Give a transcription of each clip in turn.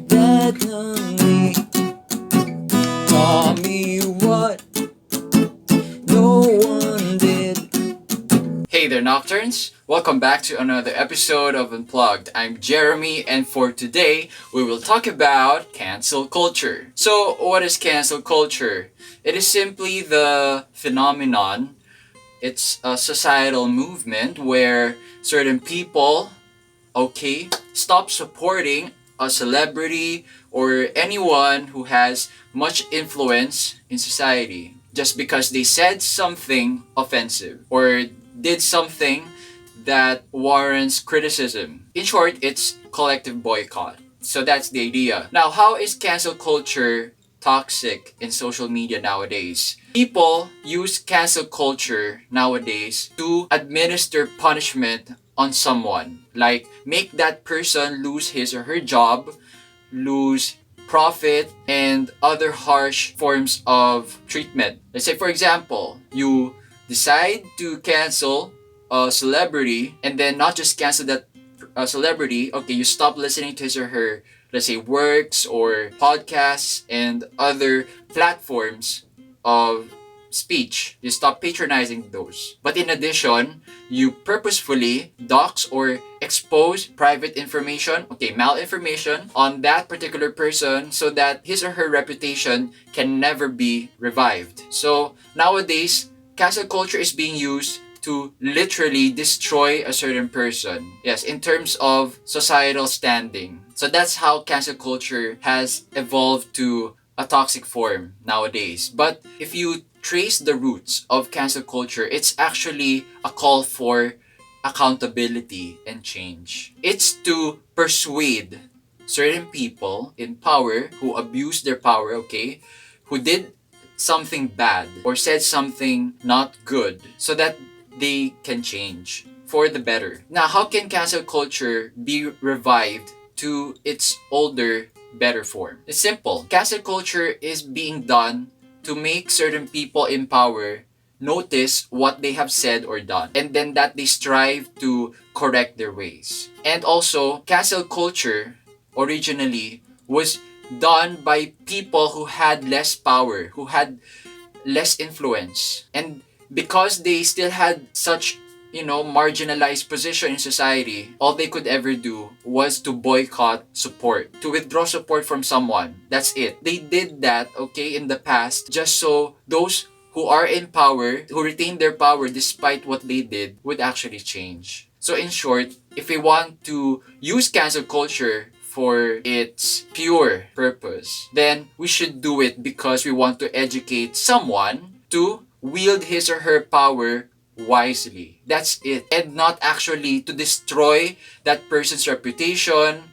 Definitely taught me what no one did. Hey there, Nocturnes! Welcome back to another episode of Unplugged. I'm Jeremy, and for today, we will talk about cancel culture. So, what is cancel culture? It is simply the phenomenon. It's a societal movement where certain people, stop supporting a celebrity or anyone who has much influence in society just because they said something offensive or did something that warrants criticism. In short, it's collective boycott. So that's the idea. Now, how is cancel culture toxic in social media nowadays? People use cancel culture nowadays to administer punishment on someone, like make that person lose his or her job, lose profit, and other harsh forms of treatment. Let's say, for example, you decide to cancel a celebrity and then not just cancel that celebrity, you stop listening to his or her, let's say, works or podcasts and other platforms of speech. You stop patronizing those. But in addition, you purposefully dox or expose private information, malinformation on that particular person so that his or her reputation can never be revived. So nowadays, cancel culture is being used to literally destroy a certain person. Yes, in terms of societal standing. So that's how cancel culture has evolved to a toxic form nowadays. But if you trace the roots of cancel culture, it's actually a call for accountability and change. It's to persuade certain people in power who abuse their power, who did something bad or said something not good so that they can change for the better. Now, how can cancel culture be revived to its older, better form? It's simple. Cancel culture is being done to make certain people in power notice what they have said or done, and then that they strive to correct their ways. And also, cancel culture originally was done by people who had less power, who had less influence. And because they still had such, marginalized position in society, all they could ever do was to boycott support, to withdraw support from someone. That's it. They did that, in the past, just so those who are in power, who retain their power despite what they did, would actually change. So in short, if we want to use cancel culture for its pure purpose, then we should do it because we want to educate someone to wield his or her power wisely. That's it. And not actually to destroy that person's reputation,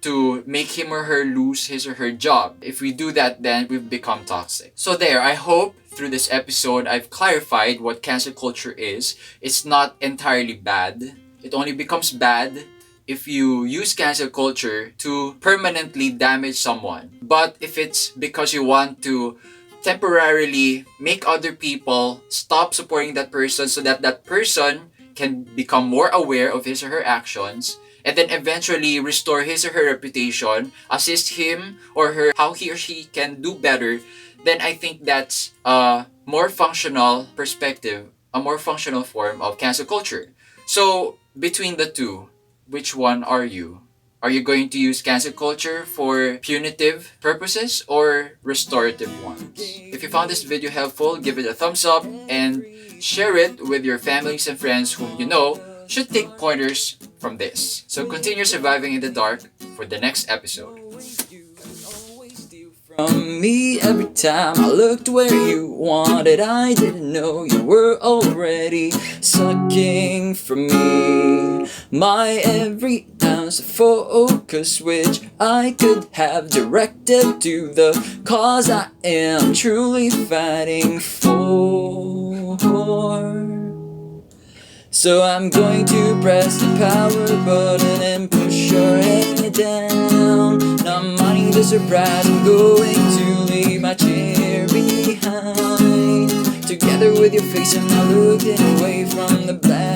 to make him or her lose his or her job. If we do that, then we've become toxic. So there, I hope through this episode I've clarified what cancel culture is. It's not entirely bad. It only becomes bad if you use cancel culture to permanently damage someone. But if it's because you want to temporarily make other people stop supporting that person so that that person can become more aware of his or her actions, and then eventually restore his or her reputation, assist him or her how he or she can do better, then I think that's a more functional perspective, a more functional form of cancel culture. So between the two, which one are you? Are you going to use cancel culture for punitive purposes or restorative ones? If you found this video helpful, give it a thumbs up and share it with your families and friends whom you know should take pointers from this. So continue surviving in the dark for the next episode. From me every time I looked where you wanted, I didn't know you were already sucking from me my every ounce of focus, which I could have directed to the cause I am truly fighting for. So I'm going to press the power button and push your head down. Not minding the surprise, I'm going to leave my chair behind. Together with your face, I'm not looking away from the black.